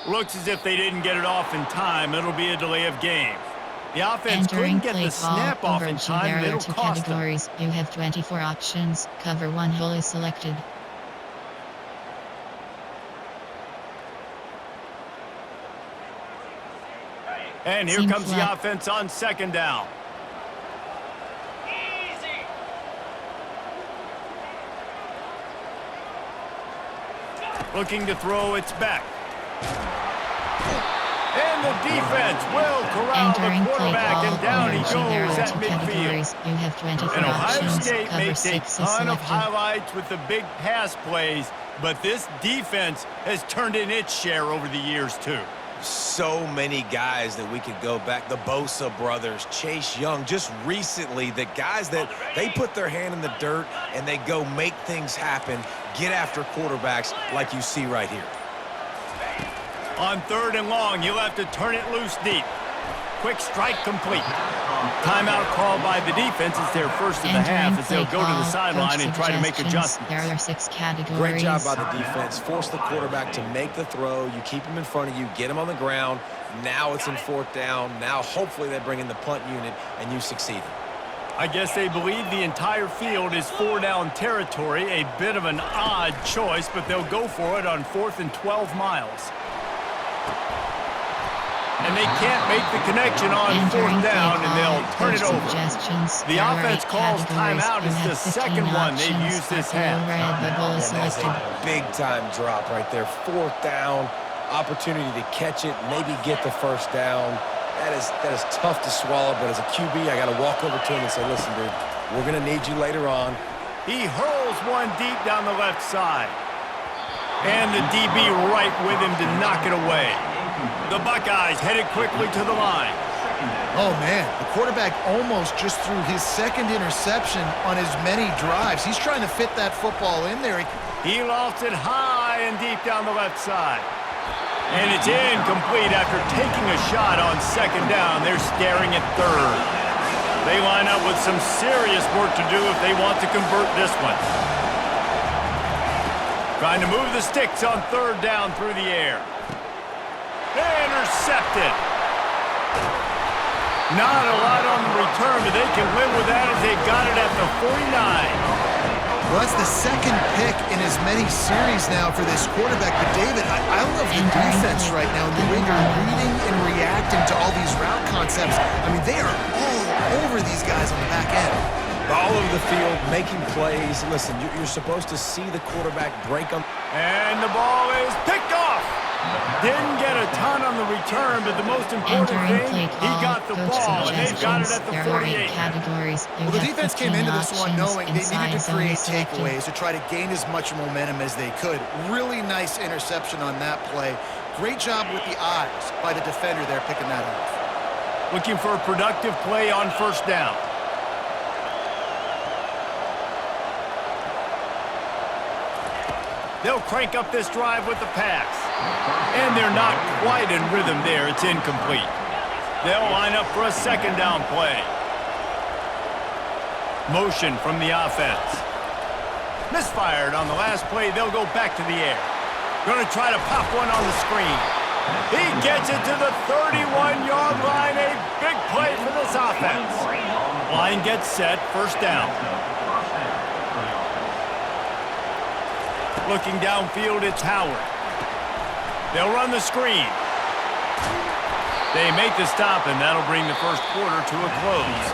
Looks as if they didn't get it off in time. It'll be a delay of game. The offense couldn't get the snap off in time, and it'll cost them. You have 24 options. Cover 1 hole is selected. And here comes the offense on second down. Looking to throw, it's back. And the defense will corral the quarterback, and down he goes at midfield. You have 24 and Ohio options. State Cover makes a 6 is ton of selected. highlights with the big pass plays, but this defense has turned in its share over the years, too. So many guys that we could go back. The Bosa brothers, Chase Young, just recently, the guys that they put their hand in the dirt and they go make things happen, get after quarterbacks like you see right here. On 3rd and long, he'll have to turn it loose deep. Quick strike complete. Timeout called by the defense. It's their first of the half as they'll go to the sideline and try to make adjustments. There are 6 categories. Great job by the defense. Force the quarterback to make the throw. You keep him in front of you, get him on the ground. Now it's in 4th down. Now hopefully they bring in the punt unit and you succeed. I guess they believe the entire field is 4-down territory. A bit of an odd choice, but they'll go for it on 4th and 12 miles. And they can't make the connection on 4th down, and they'll turn it over. The offense calls timeout. It's the second one they've used this half. That's a big-time drop right there. 4th down, opportunity to catch it, maybe get the 1st down. That is tough to swallow, but as a QB, I got to walk over to him and say, listen, dude, we're going to need you later on. He hurls one deep down the left side. And the DB right with him to knock it away. The Buckeyes headed quickly to the line. Oh, man, the quarterback almost just threw his 2nd interception on as many drives. He's trying to fit that football in there. He lofts it high and deep down the left side. And it's incomplete after taking a shot on 2nd down. They're staring at 3rd. They line up with some serious work to do if they want to convert this one. Trying to move the sticks on 3rd down through the air. Intercepted. Not a lot on the return, but they can live with that as they got it at the 49. Well, that's the 2nd pick in as many series now for this quarterback. But, David, I love the defense right now. The way they're reading and reacting to all these route concepts. I mean, they are all over these guys on the back end. All over the field, making plays. Listen, you're supposed to see the quarterback break them. And the ball is picked off. Didn't get a ton on the return, but the most important thing, he got the ball, and they've got it at the 48. Well, the defense came into this one knowing they needed to create takeaways to try to gain as much momentum as they could. Really nice interception on that play. Great job with the eyes by the defender there picking that off. Looking for a productive play on 1st down. They'll crank up this drive with the pass. And they're not quite in rhythm there. It's incomplete. They'll line up for a 2nd down play. Motion from the offense. Misfired on the last play. They'll go back to the air. Going to try to pop one on the screen. He gets it to the 31-yard line. A big play for this offense. Line gets set. 1st down. Looking downfield, it's Howard. They'll run the screen. They make the stop, and that'll bring the 1st quarter to a close.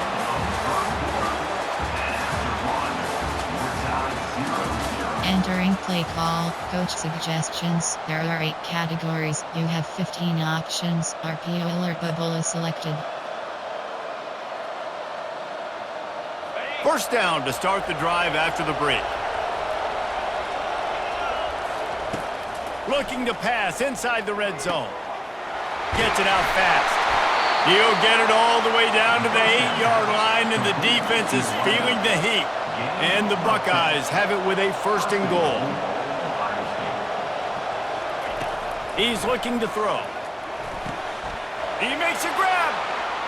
Entering play call, coach suggestions. There are 8 categories. You have 15 options. RPO alert bubble is selected. 1st down to start the drive after the break. Looking to pass inside the red zone. Gets it out fast. He'll get it all the way down to the 8-yard line, and the defense is feeling the heat. And the Buckeyes have it with a 1st and goal. He's looking to throw. He makes a grab,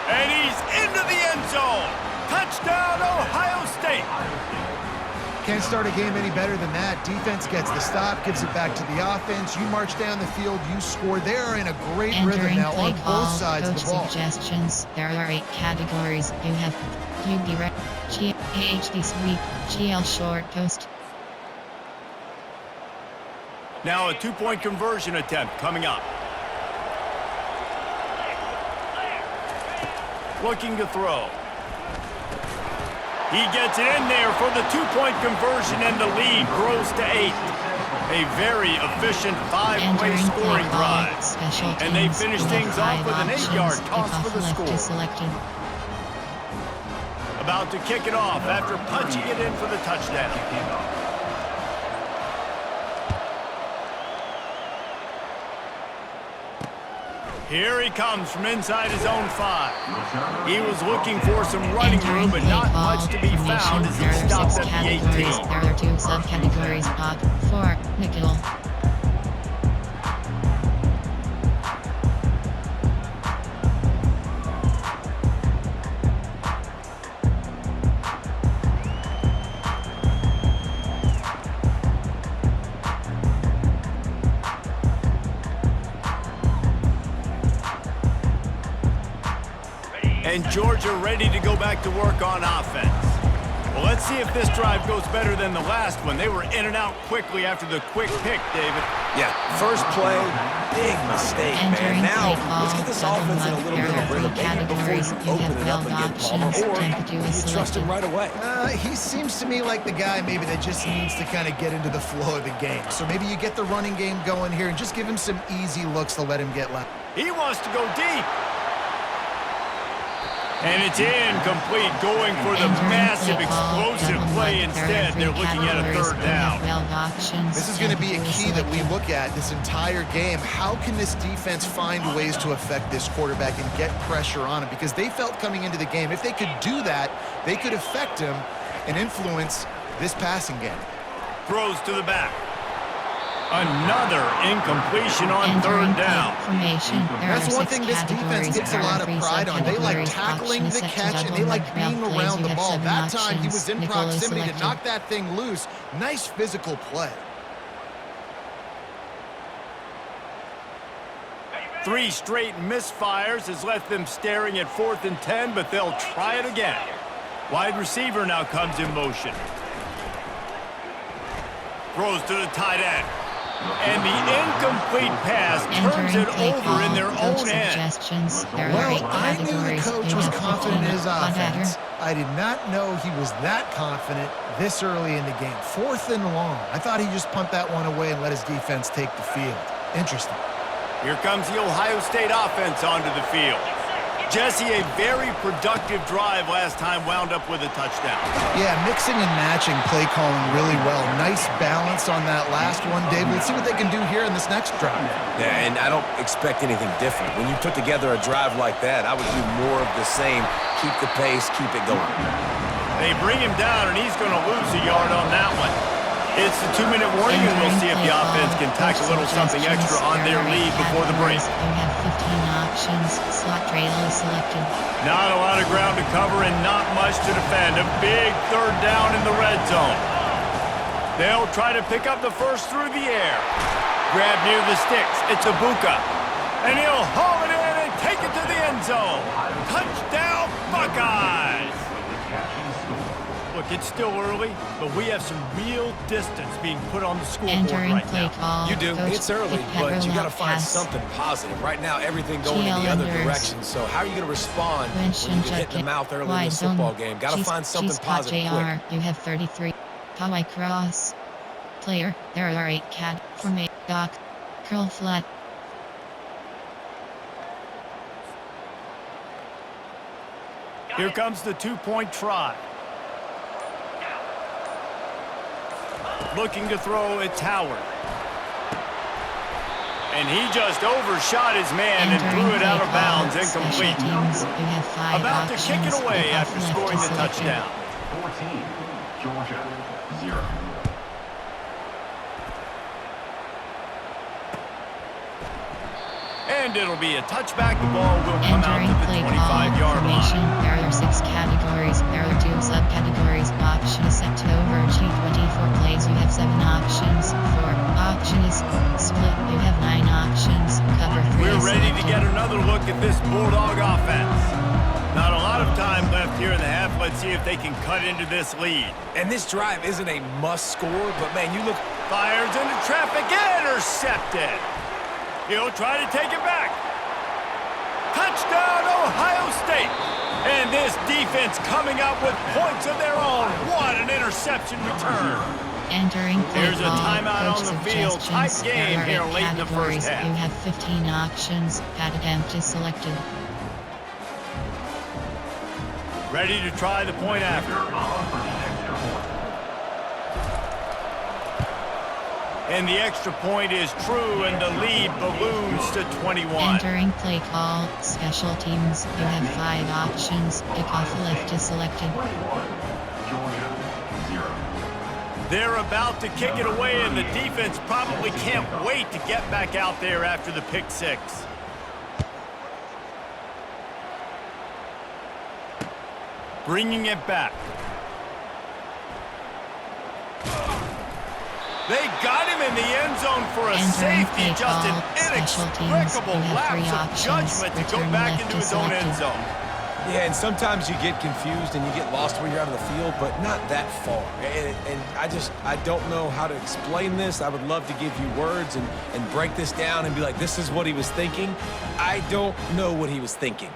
and he's into the end zone. Touchdown, Ohio State. Can't start a game any better than that. Defense gets the stop, gives it back to the offense. You march down the field, you score. They're in a great rhythm now on both sides of the ball. Suggestions. There are 8 categories. You have QB rec, HD sweep, GL short post. Now a 2-point conversion attempt coming up. Looking to throw. He gets it in there for the 2-point conversion, and the lead grows to 8. A very efficient 5-play scoring drive. And they finish things off with an 8-yard toss for the score. About to kick it off after punching it in for the touchdown. Here he comes from inside his own 5. He was looking for some running room, but not much to be found as he stops at the 18. There are 2 subcategories, pop, 4, nickel. And Georgia ready to go back to work on offense. Well, let's see if this drive goes better than the last one. They were in and out quickly after the quick pick, David. Yeah, first play, big mistake, man. Now, let's get this offense in a little bit of rhythm before you open it up again, Palmer, or do you trust him right away? He seems to me like the guy maybe that just needs to kind of get into the flow of the game. So maybe you get the running game going here and just give him some easy looks to let him get left. He wants to go deep. And it's incomplete, going for the massive, explosive play instead. They're looking at a 3rd down. This is going to be a key that we look at this entire game. How can this defense find ways to affect this quarterback and get pressure on him? Because they felt coming into the game, if they could do that, they could affect him and influence this passing game. Throws to the back. Another incompletion on 3rd down. That's one thing this defense gets a lot of pride on. They like tackling the catch, and they like being around the ball. That time, he was in proximity to knock that thing loose. Nice physical play. 3 straight misfires has left them staring at 4th and 10, but they'll try it again. Wide receiver now comes in motion. Throws to the tight end. And the incomplete pass turns it over in their own end. Well, I knew the coach was confident in his offense. I did not know he was that confident this early in the game. 4th and long. I thought he just pumped that one away and let his defense take the field. Interesting. Here comes the Ohio State offense onto the field. Jesse, a very productive drive last time, wound up with a touchdown. Yeah, mixing and matching play calling really well. Nice balance on that last one, Dave. Let's see what they can do here in this next drive. Yeah, and I don't expect anything different. When you put together a drive like that, I would do more of the same. Keep the pace, keep it going. They bring him down, and he's going to lose a yard on that one. It's the 2-minute warning, and we'll see if the offense can tack a little something extra on their lead before the break. You have 15 options. Slot trailer selected. Not a lot of ground to cover and not much to defend. A big 3rd down in the red zone. They'll try to pick up the first through the air. Grab near the sticks. It's Ibuka. And he'll haul it in and take it to the end zone. Touchdown, Buckeyes! Look, it's still early, but we have some real distance being put on the scoreboard right now. You do. It's early, but you got to find something positive. Right now, everything going in the other direction. So how are you going to respond when you get hit in the mouth early in this football game? Got to find something positive quick. You have 33. Kawhi cross. Player. There are 8 cat. Formate. Doc. Curl flat. Here comes the 2-point try. Looking to throw, it's Howard. And he just overshot his man and threw it out of bounds, incomplete. About to kick it away after scoring the touchdown. 14, Georgia, 0. And it'll be a touchback. The ball will come out Entering to the play call 25-yard information. line. There are 6 categories. There are 2 subcategories. Option is set to overachieve 24 plays. You have 7 options. 4 option is split. You have 9 options. Cover 3 We're is ready to selected. get another look at this Bulldog offense. Not a lot of time left here in the half. Let's see if they can cut into this lead. And this drive isn't a must score, but man, you look. Fires into traffic, intercepted. He'll try to take it back. Touchdown, Ohio State. And this defense coming up with points of their own. What an interception return. Entering play There's a call. timeout Coach on the field. Tight suggestions. game There here are 8 late in the first categories. half. You have 15 options. Pad attempt is selected. Ready to try the point after. And the extra point is true, and the lead balloons to 21. Entering play call. Special teams. You have 5 options. Kickoff left is selected. Georgia, 0. They're about to kick it away, and the defense probably can't wait to get back out there after the pick six. Bringing it back. They got him in the end zone for a Entering safety. play Just an call. Special teams. inexplicable You have 3 lapse of options. judgment to go Return back left into is his own end selected. zone. Yeah, and sometimes you get confused and you get lost when you're out of the field, but not that far. And I don't know how to explain this. I would love to give you words and break this down and be like, this is what he was thinking. I don't know what he was thinking.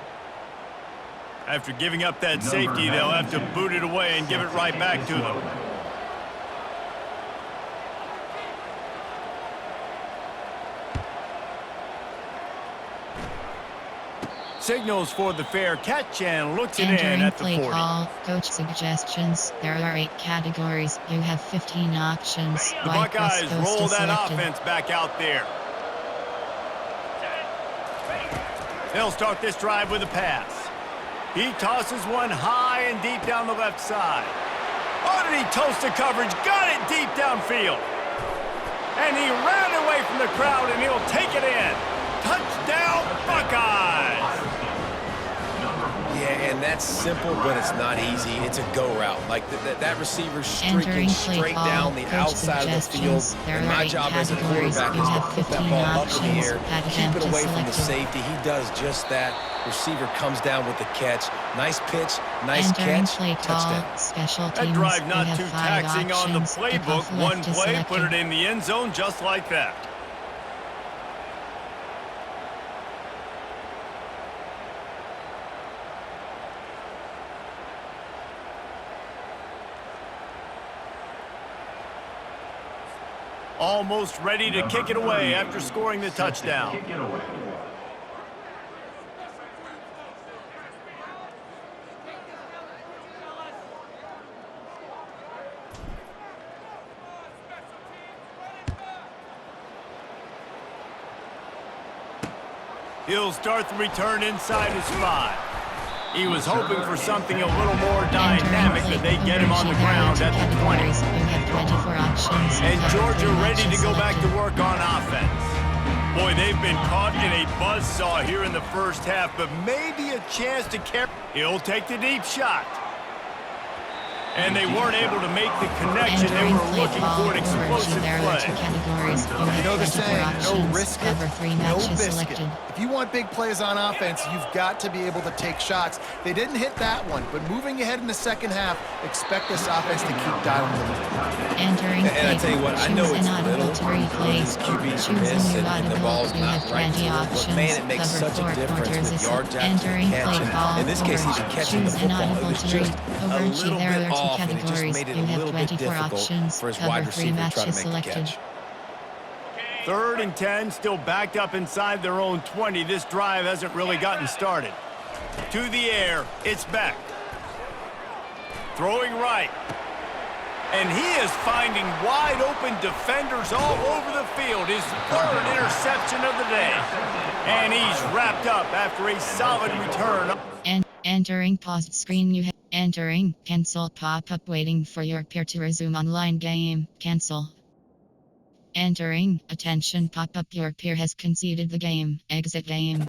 After giving up that safety, they'll have to boot it away and give it right back to them. Signals for the fair catch and looks it in Entering at the play 40. call. Coach suggestions. There are 8 categories. You have 15 options. The Wide Buckeyes West Coast roll is that selected. offense back out there. They'll start this drive with a pass. He tosses one high and deep down the left side. Oh, did he toast the coverage? Got it deep downfield. And he ran away from the crowd, and he'll take it in. Touchdown, Buckeyes! Yeah, and that's simple, but it's not easy. It's a go route. Like that receiver's streaking Entering play straight call. down the Coach outside of the field. suggestions. There And are my 8 job as a categories. quarterback You is to have put that 15 ball up in the options. air, Pad keep attempt it is away from the selected. safety. He does just that. Receiver comes down with the catch. Nice pitch, nice Entering catch, play call. touchdown. Special teams. That drive You not have too 5 taxing on the options. playbook. Kickoff One left is play, put it selected. in the end zone just like that. Almost ready to kick it away after scoring the touchdown. Kick it away. He'll start the return inside his 5. He was hoping for something a little more dynamic, but they get him on the ground at the 20. You have 24 options. And Cover Georgia 3 ready to matches go back to selected. work on offense. Boy, they've been caught in a buzzsaw here in the first half, but maybe a chance to carry. He'll take the deep shot. And they weren't able to make the connection. They Entering were play looking call. for an explosive There are 2 play. categories. You You know have the 24 saying, no options. risk it, Cover 3 no matches biscuit. selected. If you want big plays on offense, you've got to be able to take shots. They didn't hit that one, but moving ahead in the second half, expect this offense to keep dialing the lead. Entering And I play tell you what, I call. know Choose it's an audible little, to replay. these QBs Choose miss, a new and the audible. ball's You not have right 20 to it, but options. man, it makes Cover such a 4 difference quarters with is yards after entering the catch. play And call. in this case, Over. even catching the Choose an football, it audible was to just read. a Overachieve. little There bit are 2 off, and it just categories. made it You a have little bit 24 difficult options. for his Cover wide 3 receiver to try to matches make the selected. catch. 3rd and 10, still backed up inside their own 20. This drive hasn't really gotten started. To the air, it's Beck. Throwing right. And he is finding wide open defenders all over the field. His 3rd interception of the day. And he's wrapped up after a solid return. And entering paused screen. You have entering cancel pop-up waiting for your peer to resume online game. Cancel. Entering. Attention pop-up. Your peer has conceded the game. Exit game.